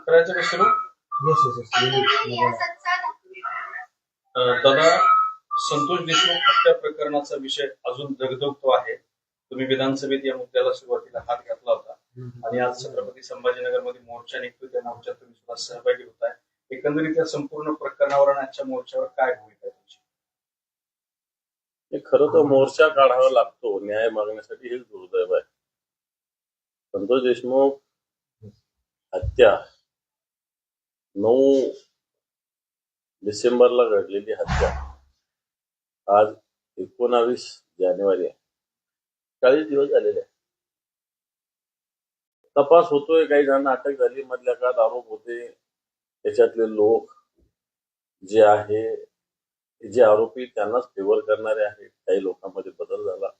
करायचं का सुरू? दादा, संतोष देशमुख हत्या प्रकरणाचा विषय अजून धगधगतो आहे. तुम्ही विधानसभेत या मुद्द्याला सुरुवातीला हात घातला होता आणि आज छत्रपती संभाजीनगरमध्ये मोर्चा निघतो, त्या मोर्चात तुम्ही सुद्धा सहभागी होताय. एकंदरीत या संपूर्ण प्रकरणावर आणि आजच्या मोर्चावर काय भूमिका आहे तुमची? खरं तर मोर्चा काढावा लागतो न्याय मागण्यासाठी, हेच दुर्दैव आहे. संतोष देशमुख हत्या 9 डिसेंबरला घडलेली हत्या, आज 19 जानेवारी आहे. 40 दिवस झालेले आहे. तपास होतोय, काही जण अटक झाली, मधल्या काळात आरोप होते. त्याच्यातले लोक जे आहे, जे आरोपी त्यांनाच फेवर करणारे आहेत. काही लोकांमध्ये बदल झाला.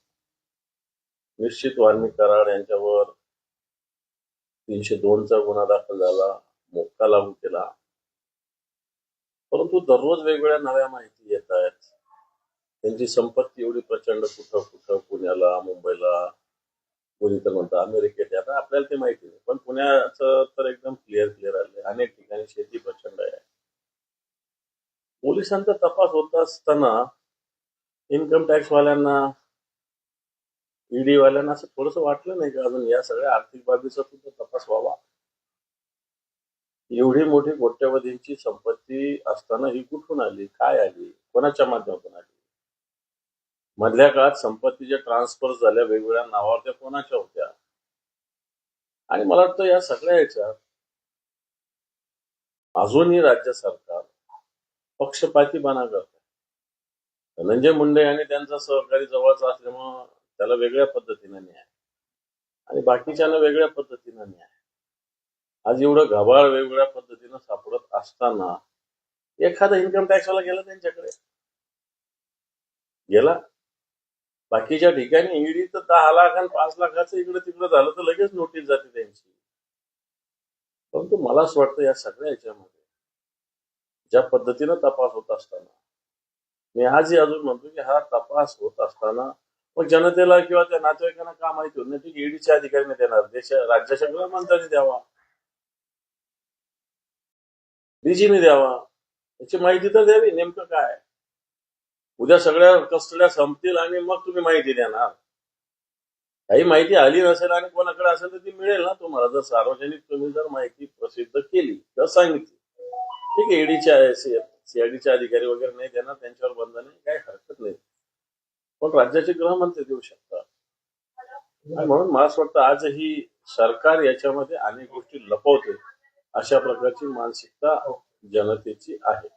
निश्चित वाल्मिक कराड यांच्यावर 302चा गुन्हा दाखल झाला, मोक्का लागू केला. परंतु दररोज वेगवेगळ्या नव्या माहिती येत आहेत. त्यांची संपत्ती एवढी प्रचंड, कुठं पुण्याला, मुंबईला, कोणी तर म्हणतं अमेरिकेत. आता आपल्याला ते माहिती नाही, पण पुण्याचं तर एकदम क्लिअर आले. अनेक ठिकाणी शेती प्रचंड आहे. पोलिसांचा तपास होत असताना इन्कम टॅक्स वाल्यांना, ईडी वाल्यांना असं थोडंसं वाटलं नाही का अजून या सगळ्या आर्थिक बाबीचा सुद्धा तपास व्हावा? एवढी मोठी कोट्यवधींची संपत्ती असताना ही कुठून आली, काय आली, कोणाच्या माध्यमातून आली? मधल्या काळात संपत्तीच्या ट्रान्सफर झाल्या वेगवेगळ्या नावावर, त्या कोणाच्या होत्या? आणि मला वाटतं या सगळ्या ह्याच्यात अजूनही राज्य सरकार पक्षपातीपणा करते. धनंजय मुंडे आणि त्यांचा सहकारी जवळचा असल्यामुळं त्याला वेगळ्या पद्धतीने न्याय आणि बाकीच्यांना वेगळ्या पद्धतीने न्याय. आज एवढं गबाळ वेगवेगळ्या पद्धतीनं सापडत असताना एखादा इन्कम टॅक्सवाला गेला त्यांच्याकडे, गेला. बाकीच्या ठिकाणी ईडी तर 10 लाख आणि 5 लाखाचं इकडे तिकडे झालं तर लगेच नोटीस जाते त्यांची. परंतु मला असं वाटतं या सगळ्या ह्याच्यामध्ये ज्या पद्धतीनं तपास होत असताना, मी आजही अजून म्हणतो की हा तपास होत असताना मग जनतेला किंवा त्या नातेवाईकांना का माहिती होत नाही? ठीक, ईडीच्या अधिकाऱ्याने देणार, राज्याच्या गृहमंत्र्यांनी द्यावा, डीजीने द्यावा, याची माहिती तर द्यावी. नेमकं काय, उद्या सगळ्या कस्टड्या संपतील आणि मग तुम्ही माहिती देणार. काही माहिती आली नसेल आणि कोणाकडे असेल तर ती मिळेल ना तुम्हाला, जर सार्वजनिक तुम्ही जर माहिती प्रसिद्ध केली किंवा सांगितली. ठीक आहे, ईडीच्या सीआयडीचे अधिकारी वगैरे नाही देणार, त्यांच्यावर बंधन नाही, काही हरकत नाही. पण राज्याचे गृहमंत्री देऊ शकतात. म्हणून मला असं वाटतं आजही सरकार याच्यामध्ये अनेक गोष्टी लपवते, अशा प्रकारची मानसिकता जनतेची आहे.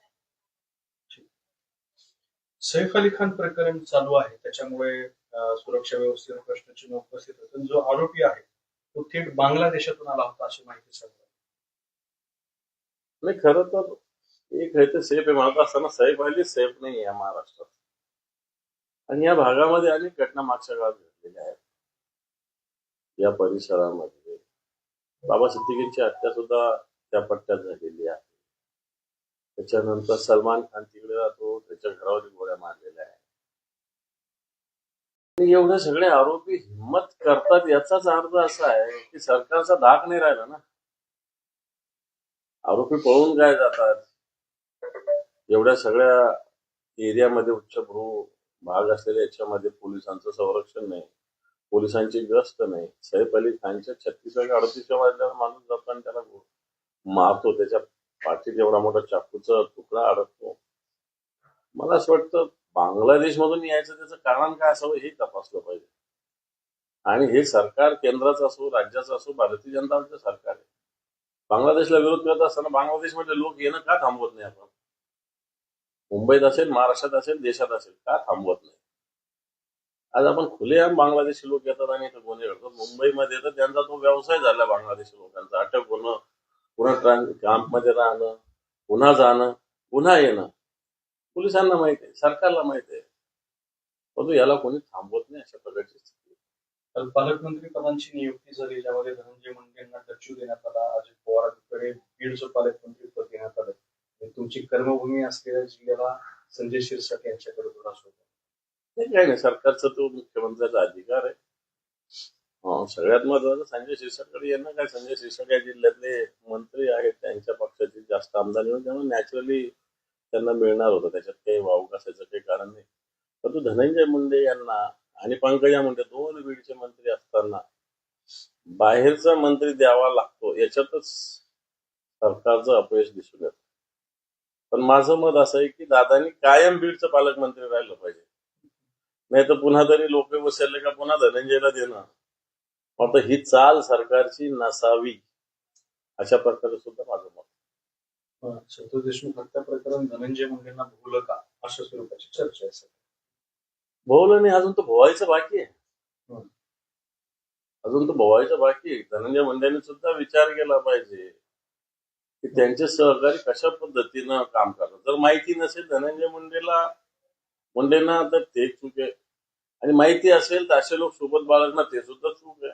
सैफ अली खान प्रकरण चालू आहे, त्याच्यामुळे सुरक्षा व्यवस्थेवर प्रश्नचिन्ह उपस्थित होतं. जो आरोपी आहे तो थेट बांगलादेशातून आला होता अशी माहिती समोर नाही. खरं तर एक आहे ते सैफ आहे म्हणत असताना सैफ अली सेफ नाही आहे महाराष्ट्रात, आणि या भागामध्ये अनेक घटना मागच्या काळात घडलेल्या आहेत. या परिसरामध्ये बाबा सिद्दीकींची हत्या सुद्धा त्या पट्ट्यात झालेली आहे. त्याच्यानंतर सलमान खान तिकडे राहतो, त्याच्या घरावर गोळ्या मारलेल्या आहेत. एवढे सगळे आरोपी हिंमत करतात याचाच अर्थ असा आहे की सरकारचा धाक नाही राहिला ना. आरोपी पळून काय जातात? एवढ्या सगळ्या एरियामध्ये उच्चभ्रू भाग असलेल्या याच्यामध्ये पोलिसांचं संरक्षण नाही, पोलिसांची गस्त नाही. सैफ अली खानच्या 36-38 वाजल्यावर माणूस जातो आणि त्याला मारतो, त्याच्या पाठीत एवढा मोठा चाकूचा तुकडा अडकतो. मला असं वाटतं बांगलादेश मधून यायचं त्याचं कारण काय असावं हे तपासलं पाहिजे. आणि हे सरकार केंद्राचं असो, राज्याचं असो, भारतीय जनता पार्टीचं सरकार आहे. बांगलादेशला विरोध करत असताना बांगलादेशमधले लोक येणं का थांबवत नाही? आपण मुंबईत असेल, महाराष्ट्रात असेल, देशात असेल, का थांबवत नाही? आज आपण खुलेआम बांगलादेशी लोक येतात आणि इथं गुन्हे घडतात. मुंबईमध्ये तर त्यांचा तो व्यवसाय झाला बांगलादेशी लोकांचा, अटक होणं, पुन्हा कॅम्पमध्ये राहणं, पुन्हा जाणं, पुन्हा येणं. पोलिसांना माहिती आहे, सरकारला माहिती आहे, परंतु याला कोणी थांबवत नाही. अशा प्रकारची स्थिती. काल पालकमंत्री पदांची नियुक्ती झाली, ज्यामध्ये धनंजय मुंडेंना डच्चू देण्यात आला, अजित पवारांकडे बीडचं पालकमंत्री पद देण्यात आलं. तुमची कर्मभूमी असलेल्या जिल्ह्याला संजय शिरसाट यांच्याकडे थोडा सोबत काही नाही, सरकारचा तो मुख्यमंत्र्याचा अधिकार आहे. सगळ्यात महत्वाचं संजय शिरसाटकडे यांना काय, संजय शिरसाट या जिल्ह्यातले मंत्री आहेत, आमदार निवडून त्यामुळे नॅचरली त्यांना मिळणार होतं, त्याच्यात काही वावग असायचं काही कारण नाही. परंतु धनंजय मुंडे यांना आणि पंकजा मुंडे दोन बीडचे मंत्री असताना बाहेरचा मंत्री द्यावा लागतो याच्यातच सरकारचं अपयश दिसून येतं. पण माझं मत असं आहे की दादांनी कायम बीडचं पालकमंत्री राहिलं पाहिजे, नाही तर पुन्हा तरी लोक बसले का पुन्हा धनंजयला देणं. आता ही चाल सरकारची नसावी अशा प्रकारे सुद्धा माझं मत. संतोष देशमुख हत्या प्रकरण धनंजय मुंडेंना भोवलं का अशा स्वरूपाची चर्चा आहे. भोवलं नाही, अजून तर भोवायचं बाकी आहे. हं. अजून तर भोवायचं बाकी आहे. धनंजय मुंडेंनी सुद्धा विचार केला पाहिजे की त्यांचे सहकारी कशा पद्धतीनं काम करतात. जर माहिती नसेल धनंजय मुंडेंना तर ते चूक आहे, आणि माहिती असेल तर असे लोक सोबत बाळगणं ते सुद्धा चूक आहे.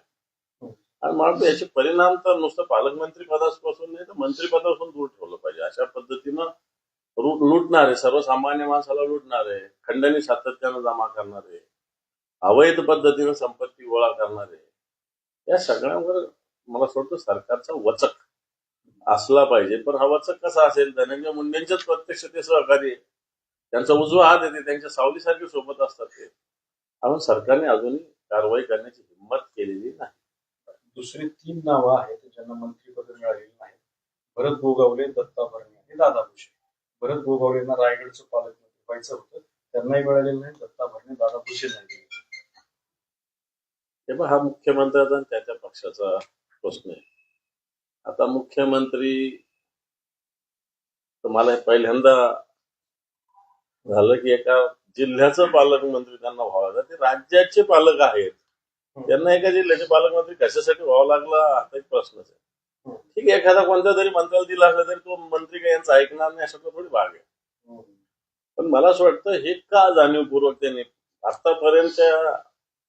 आणि मला वाटतं याचे परिणाम तर नुसतं पालकमंत्री पदापासून नाही तर मंत्रिपदापासून दूर ठेवलं पाहिजे. अशा पद्धतीनं लुटणारे, सर्वसामान्य माणसाला लुटणारे, खंडणी सातत्यानं जमा करणारे, अवैध पद्धतीनं संपत्ती गोळा करणारे, या सगळ्यांवर मला असं वाटतं सरकारचा वचक असला पाहिजे. पण हा वचक कसा असेल? धनंजय मुंडेंच्याच प्रत्यक्ष ते सहकारी आहे, त्यांचा उजवा हात येते, त्यांच्या सावलीसारखे सोबत असतात ते. आपण सरकारने अजूनही कारवाई करण्याची हिंमत केलेली नाही. दुसरी 3 नावं आहेत ज्यांना मंत्रिपद मिळालेली नाही. भरत गोगावले, दत्ता भरणे आणि दादा भुसे. भरत गोगावलेंना रायगडचं पालकमंत्री व्हायचं होतं, त्यांनाही मिळालेलं नाही. दत्ता भरणे, दादा भुसे नाही. तेव्हा हा मुख्यमंत्र्याचा आणि त्याच्या पक्षाचा प्रश्न आहे. आता मुख्यमंत्री तुम्हाला पहिल्यांदा झालं की एका जिल्ह्याचं पालकमंत्री त्यांना व्हावं लागलं. ते राज्याचे पालक आहेत, त्यांना एका जिल्ह्याचे पालकमंत्री कशासाठी व्हावं लागला हा एक प्रश्नच आहे. ठीक आहे, एखादा कोणत्या तरी मंत्र्याला दिला असला तरी तो मंत्री काही यांचं ऐकणार नाही अशातला थोडी भाग आहे. पण मला असं वाटतं हे का जाणीवपूर्वक त्यांनी आतापर्यंतच्या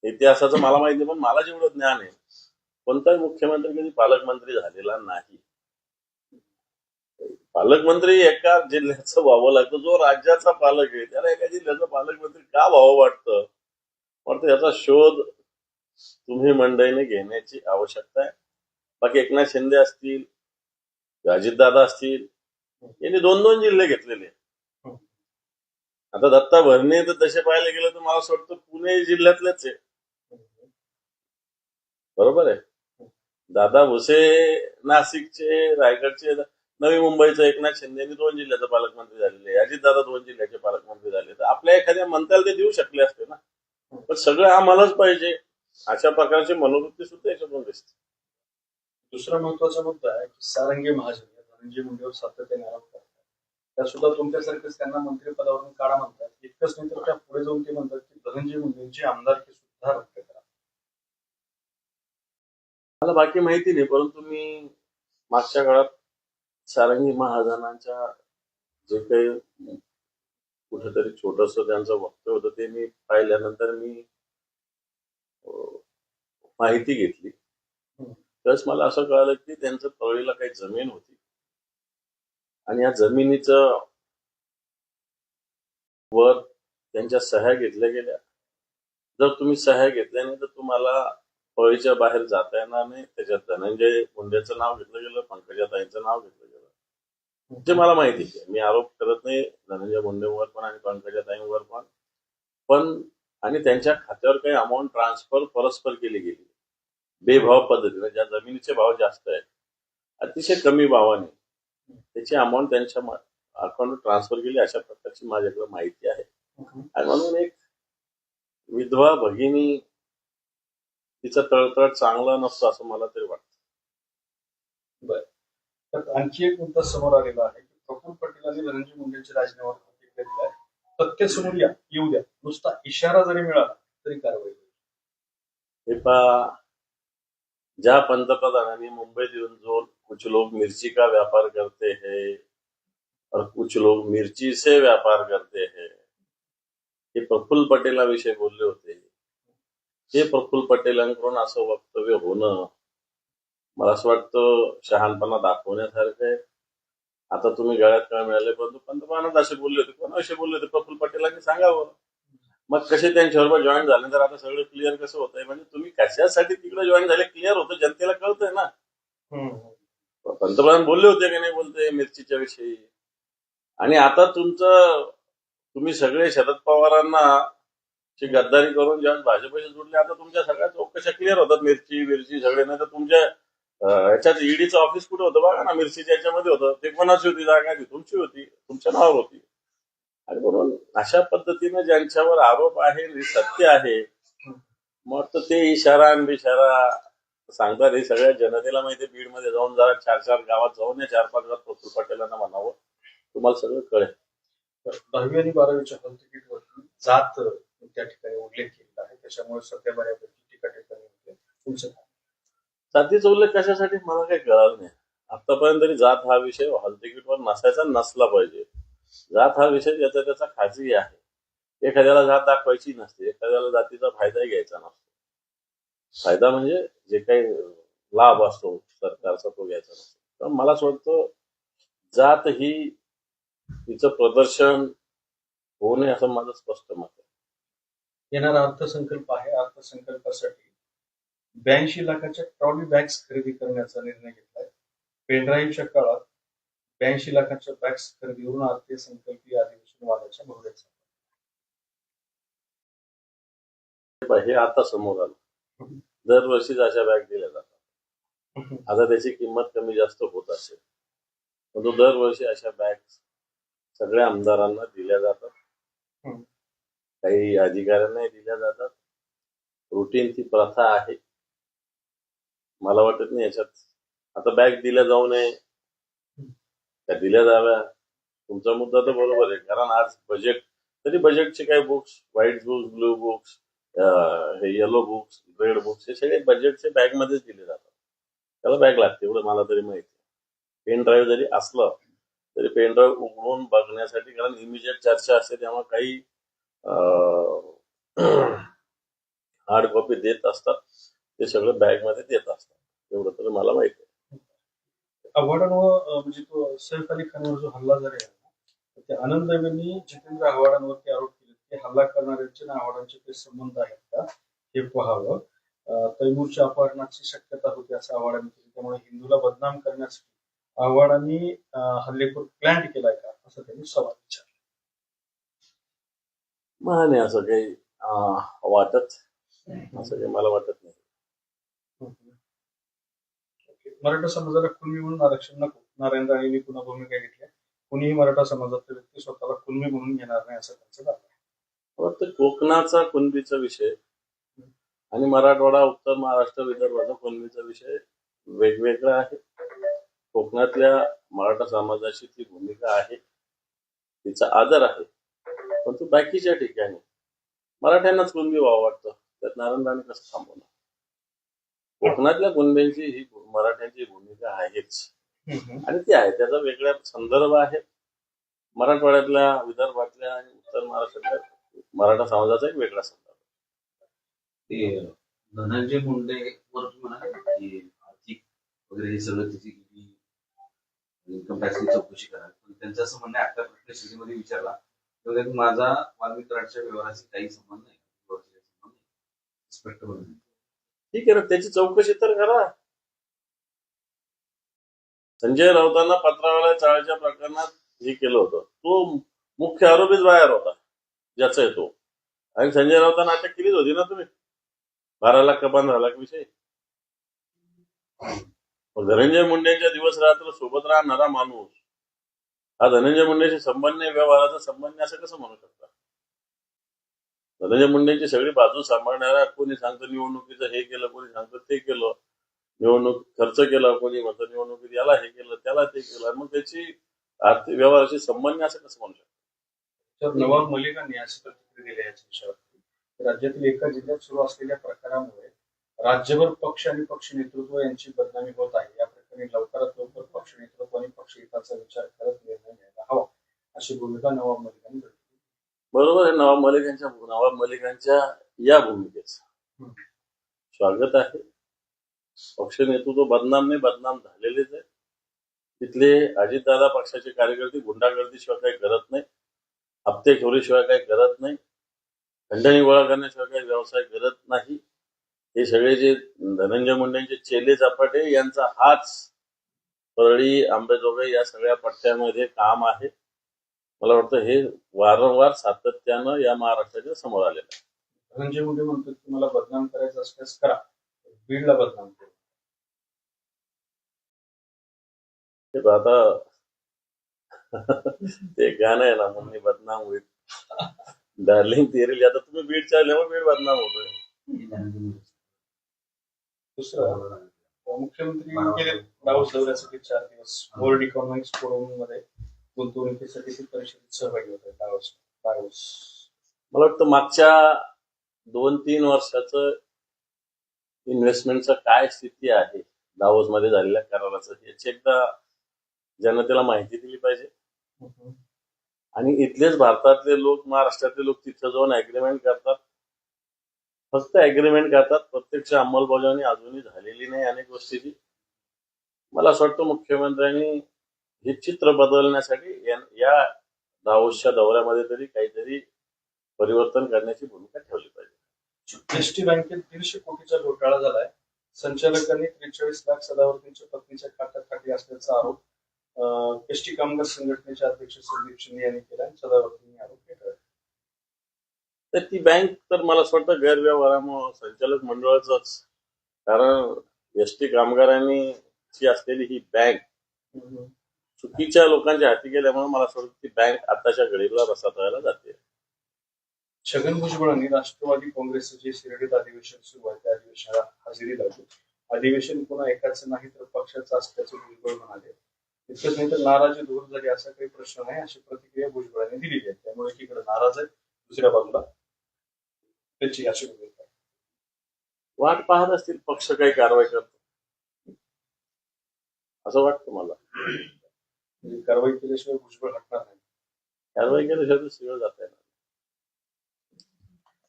इतिहासाचं मला माहिती नाही, पण मला जेवढं ज्ञान आहे कोणताही मुख्यमंत्री कधी पालकमंत्री झालेला नाही. पालकमंत्री एका जिल्ह्याचं व्हावं लागतं. जो राज्याचा पालक आहे त्याला एका जिल्ह्याचा पालकमंत्री का व्हावं वाटतं याचा शोध तुम्ही मंडळीने घेण्याची आवश्यकता आहे. बाकी एकनाथ शिंदे असतील, अजितदादा असतील, यांनी 2-2 जिल्हे घेतलेले. आता दत्ता भरणे तर तसे पाहायला गेलं तर मला असं वाटतं पुणे जिल्ह्यातलेच आहे, बरोबर आहे. दादा भुसे नाशिकचे, रायगडचे, नवी मुंबईचं. एकनाथ शिंदे 2 जिल्ह्याचे पालकमंत्री झालेले, अजितदादा 2 जिल्ह्याचे पालकमंत्री झाले. तर आपल्या एखाद्या मंत्र्याला ते देऊ शकले असते ना, पण सगळं आम्हालाच पाहिजे अशा प्रकारची मनोवृत्ती सुद्धा याच्यातून दिसते. दुसरा महत्वाचा मुद्दा आहे की सारंगी महाजन या धनंजय मुंडेवर सातत्याने आरोप करतात. त्या सुद्धा तुमच्यासारखेच त्यांना मंत्रिपदावरून काढा म्हणतात. इतकंच नाही तर त्या पुढे जाऊन ते म्हणतात की धनंजय मुंडेंची आमदारकी सुद्धा रद्द करा. मला बाकी माहिती नाही, परंतु मी मागच्या काळात सारंगी महाजनांच्या जे काही कुठेतरी छोटस त्यांचं वक्तव्य होतं ते मी पाहिल्यानंतर मी माहिती घेतली. त्यावेळेस मला असं कळालं की त्यांचं पळीला काही जमीन होती आणि या जमिनीचं वर त्यांच्या सह्या घेतल्या गेल्या. जर तुम्ही सह्या घेतल्या नाही तर तुम्हाला पळीच्या बाहेर जाता येणार नाही. त्याच्यात धनंजय मुंडेचं नाव घेतलं गेलं, पंकजाताईंचं नाव घेतलं गेलं. जे मला माहिती आहे, मी आरोप करत नाही धनंजय मुंडेंवर पण आणि पंकजाताईंवर पण आणि त्यांच्या खात्यावर काही अमाऊंट ट्रान्सफर परस्पर केली गेली बेभाव पद्धतीने. ज्या जमिनीचे भाव जास्त आहेत, अतिशय कमी भावाने त्याची अमाऊंट त्यांच्या अकाउंट ट्रान्सफर केली अशा प्रकारची माझ्याकडे माहिती आहे. आणि म्हणून एक विधवा भगिनी तिचा तळतळ चांगला नसतो असं मला तरी वाटतं. बरं, तर आणखी एक मुद्दा समोर आलेला आहे की प्रफुल्ल पटेल आणि धनंजय मुंडेंच्या राजीनाम्यावर प्रतिक्रिया दिली आहे. सत्तेसमोर येऊ द्या, नुसता इशारा जरी मिळाला तरी कारवाई होईल. हे पहा, ज्या पंतप्रधानांनी मुंबईत येऊन जो कुछ लोग मिर्ची का व्यापार करते हैं और कुछ लोग मिर्ची से व्यापार करते हैं, हे प्रफुल्ल पटेलाविषयी बोलले होते. हे प्रफुल्ल पटेलांकडून असं वक्तव्य होणं मला असं वाटतं शहाणपणा दाखवण्यासारखं आहे. आता तुम्ही गळ्यात काय मिळाले, परंतु पंतप्रधानात असे बोलले होते. कोणाविषयी बोलले होते? प्रफुल्ल पटेलांनी सांगावं. मग कसे त्यांच्याबरोबर जॉईन झाले तर आता सगळं क्लिअर कसं होतंय? म्हणजे तुम्ही कशासाठी तिकडे जॉईन झाले क्लिअर होतं, जनतेला कळतंय ना. पंतप्रधान बोलले होते की नाही बोलते मिरचीच्या विषयी. आणि आता तुम्ही सगळे शरद पवारांना ची गद्दारी करून ज्यावेळेस भाजपशी जुडले, आता तुमच्या सगळ्या चौकशा क्लिअर होतात. मिरची सगळे. नाही तर तुमच्या याच्यात ईडीचं ऑफिस कुठे होतं बघा ना, मिरचीच्या याच्यामध्ये होतं. ते कोणाची होती जागा? ती तुमची होती, तुमच्या नावावर होती. आणि म्हणून अशा पद्धतीने ज्यांच्यावर आरोप आहे, हे सत्य आहे, मग तर ते इशारा आणि बिशारा सांगतात. हे सगळ्या जनतेला माहिती. बीडमध्ये जाऊन जरा 4-4 गावात जाऊन या 4-5 गावात प्रफुल्ल पटेलांना म्हणावं, तुम्हाला सगळं कळेल. तर 10वी आणि 12वीच्या हॉल तिकीटवरती जात त्या ठिकाणी उल्लेख केलेला आहे, त्याच्यामुळे सध्या बऱ्यापैकी टीका टिप्पणी होते. तुमचं काय? जातीचा उल्लेख कशासाठी मला काही कळालं नाही. आतापर्यंत तरी जात हा विषय हॉल तिकीटवर नसायचा, नसला पाहिजे. जात हा विषय ज्याचा त्याचा खाजगी आहे. एखाद्याला जात दाखवायची नसते, एखाद्याला जातीचा फायदाही घ्यायचा नसतो. फायदा म्हणजे जे काही लाभ असतो सरकारचा तो घ्यायचा नसतो. तर मला असं वाटतं जात ही तिचं प्रदर्शन होऊ नये असं माझं स्पष्ट मत आहे. येणारा अर्थसंकल्प आहे. अर्थसंकल्पासाठी 82 लाखाच्या ट्रॉली बॅग्स खरेदी करण्याचा निर्णय घेतलाय. पेनड्राईव्हच्या काळात 82 लाखाच्या बॅग्स खरेदीवरून अर्थसंकल्पीय अधिवेशन वादाच्या भोवऱ्यात. हे आता समोर आलं. दरवर्षीच अशा बॅग दिल्या जातात. आता त्याची किंमत कमी जास्त होत असेल, परंतु दरवर्षी अशा बॅग सगळ्या आमदारांना दिल्या जातात, काही अधिकाऱ्यांनाही दिल्या जातात. रुटीन ती प्रथा आहे. मला वाटत नाही याच्यात आता बॅग दिल्या जाऊ नये त्या दिल्या जाव्या. तुमचा मुद्दा तर बरोबर आहे, कारण आज बजेट, तरी बजेटचे काही books, white books, blue books, हे येलो बुक्स, रेड बुक्स, हे सगळे बजेटचे बॅग मध्येच दिले जातात. त्याला बॅग लागते एवढं मला तरी माहिती. पेन ड्राईव्ह जरी असलं तरी पेन ड्राईव्ह उघडून बघण्यासाठी, कारण इमिजिएट चर्चा असते तेव्हा काही हार्ड कॉपी देत असतात, ते सगळं बॅग मध्ये देत असतात. एवढं तर मला माहिती आहे. आव्हाडांवर म्हणजे तो सैफ अली खानवर जो हल्ला झाला आहे, त्या आनंद यांनी जितेंद्र आव्हाडांवरती आरोप केले की हल्ला करणाऱ्यांचे आणि आव्हाडांचे काही संबंध आहेत का हे पाहावं. तैमूरच्या अपहरणाची शक्यता होती असं आव्हाडांनी केली, त्यामुळे हिंदूला बदनाम करण्यासाठी आव्हाडांनी हल्लेखोर प्लॅन केलाय का असं त्यांनी सवाल विचारला. मला नाही असं काही वाटत, असं काही मला वाटत नाही. मराठा समाजाला कुणबी म्हणून आरक्षण नको. नारायण राणेंनी पुन्हा भूमिका घेतल्या. कुणीही मराठा समाजातला व्यक्ती स्वतःला कुणबी म्हणून घेणार नाही असं त्यांचं दावा आहे. फक्त कोकणाचा कुणबीचा विषय आणि मराठवाडा, उत्तर महाराष्ट्र, विदर्भाचा कुणबीचा विषय वेगवेगळा आहे. कोकणातल्या मराठा समाजाची ती भूमिका आहे, तिचा आदर आहे, परंतु बाकीच्या ठिकाणी मराठ्यांनाच कुणबी व्हावं वाटतं. त्यात नारायण राणे कसं थांबवणार? कोकणातल्या कुणब्यांची ही मराठ्यांची भूमिका आहेच, आणि ती आहे. त्याचा वेगळा संदर्भ आहे. मराठवाड्यातल्या, विदर्भातल्या आणि उत्तर महाराष्ट्रातल्या मराठा समाजाचा एक वेगळा संदर्भ. ते धनंजय मुंडे वर म्हणाले की आर्थिक वगैरे हे सगळं त्याची इन्कम टॅक्सची चौकशी करा, पण त्यांचं असं म्हणणं आहे, आपल्या प्रश्न श्रेणीमध्ये विचारला तर माझा वाल्मिक कराडच्या व्यवहाराशी काही संबंध नाही, स्पष्ट बोलून. ठीक आहे ना, त्याची चौकशी तर करा. संजय राऊतांना पत्रावळ्या चाळीच्या प्रकरणात हे केलं होतं, तो मुख्य आरोपीच बाहेर होता, ज्याचा आहे तो. आणि संजय राऊतांना अटक केलीच होती ना तुम्ही, 12 लाख का 15 लाख विषय. धनंजय मुंडेंच्या दिवस रात्र सोबत राहणारा माणूस हा धनंजय मुंडेशी संबंध नाही, व्यवहाराचा संबंध नाही, असं कसं म्हणू शकता? धनंजय मुंडेंची सगळी बाजू सांभाळणारा, कोणी सांगतं निवडणुकीचं हे केलं, कोणी सांगतं ते केलं, निवडणूक खर्च केला, कोणी म्हणतं निवडणुकीत याला हे केलं, त्याला ते केलं, मग त्याची आर्थिक व्यवहाराशी संबंध नाही असं कसं म्हणू शकतो? नवाब मलिकांनी अशी प्रतिक्रिया दिली याच्या विषयावर. राज्यातील एका जिल्ह्यात सुरू असलेल्या प्रकारामुळे राज्यभर पक्ष आणि पक्ष नेतृत्व यांची बदनामी होत आहे. या प्रकरणी लवकरात लवकर पक्ष नेतृत्व आणि पक्ष हिताचा विचार करत निर्णय घ्यायला हवा, अशी भूमिका नवाब मलिकांनी घेतली. बरोबर आहे. नवाब मलिकांच्या या भूमिकेचं स्वागत आहे. पक्ष नेतृत्व बदनाम नाही, बदनाम झालेलेच आहे. तिथले अजितदादा पक्षाचे कार्यकर्ते गुंडागर्दीशिवाय काही करत नाही, हप्तेखोरीशिवाय काही करत नाही, खंडणी गोळा करण्याशिवाय काही व्यवसाय करत नाही. हे सगळे जे धनंजय मुंडेंचे चेले चपाटे यांचा हाच परळी, अंबेजोगाई या सगळ्या पट्ट्यामध्ये काम आहे. मला वाटतं हे वारंवार सातत्यानं या महाराष्ट्राच्या समोर आलेलं आहे. धनंजय मुंडे म्हणतात की मला बदनाम करायचं असल्यास करा, बीडला बदनाम करू. ते तर आता ते गाणं आहे ना, मम्मी बदनाम होईल डार्लिंग तेरे लिए. आता तुम्ही बीडच्या आल्यामुळे बीड बदनाम होतोय. दुसरं, मुख्यमंत्री गेले दावोस दौऱ्यासाठी 4 दिवस वर्ल्ड इकॉनॉमिक्स फोरम मध्ये गुंतवणुकीसाठी ते परिषदेत सहभागी होत आहेत. दावोस मला वाटतं मागच्या 2-3 वर्षाचं इन्व्हेस्टमेंटचं काय स्थिती आहे दावोस मध्ये झालेल्या कराराचं, याची एकदा जनतेला माहिती दिली पाहिजे. आणि इथलेच भारतातले लोक, महाराष्ट्रातले लोक तिथं जाऊन अग्रीमेंट करतात, फक्त अग्रीमेंट करतात, प्रत्यक्ष अंमलबजावणी अजूनही झालेली नाही अनेक गोष्टीची. मला असं वाटतं मुख्यमंत्र्यांनी हे चित्र बदलण्यासाठी या दावोसच्या दौऱ्यामध्ये तरी काहीतरी परिवर्तन करण्याची भूमिका ठेवली पाहिजे. एसटी बँकेत 150 कोटीचा घोटाळा झालाय. संचालकांनी 43 लाख सदावर्तींच्या पत्नीच्या खात्यात असल्याचा आरोप एसटी कामगार संघटनेचे अध्यक्ष संदीप शिंदे यांनी केला आणि सदावर्तींनी आरोप केला. तर ती बँक तर मला असं वाटतं गैरव्यवहारामुळे संचालक मंडळाचंच, कारण एसटी कामगारांनी असलेली ही बँक चुकीच्या लोकांच्या हाती गेल्यामुळे मला असं वाटतं ती बँक आताच्या घडीला रसातळायला जाते. छगन भुजबळांनी राष्ट्रवादी काँग्रेसचे जे शिर्डीत अधिवेशन सुरू आहे त्या अधिवेशनाला हजेरी लावली. अधिवेशन पुन्हा एकाच नाही तर पक्षाचं असल्याचं भुजबळ म्हणाले. इतकंच नाही तर नाराजी दूर झाली असा काही प्रश्न नाही, अशी प्रतिक्रिया भुजबळांनी दिलेली आहे. त्यामुळे एकीकडे नाराज आहे, दुसऱ्या बाजूला त्याची अशी भूमिका आहे. वाट पाहत असतील पक्ष काही कारवाई करतो असं वाटतं मला. म्हणजे कारवाई केल्याशिवाय भुजबळ हटणार नाही. कारवाई केल्याशिवाय तर सगळं जात आहे.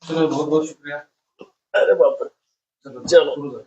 चलो, बहुत बहुत शुक्रिया. अरे बापरे, चलो. सुरू झालं.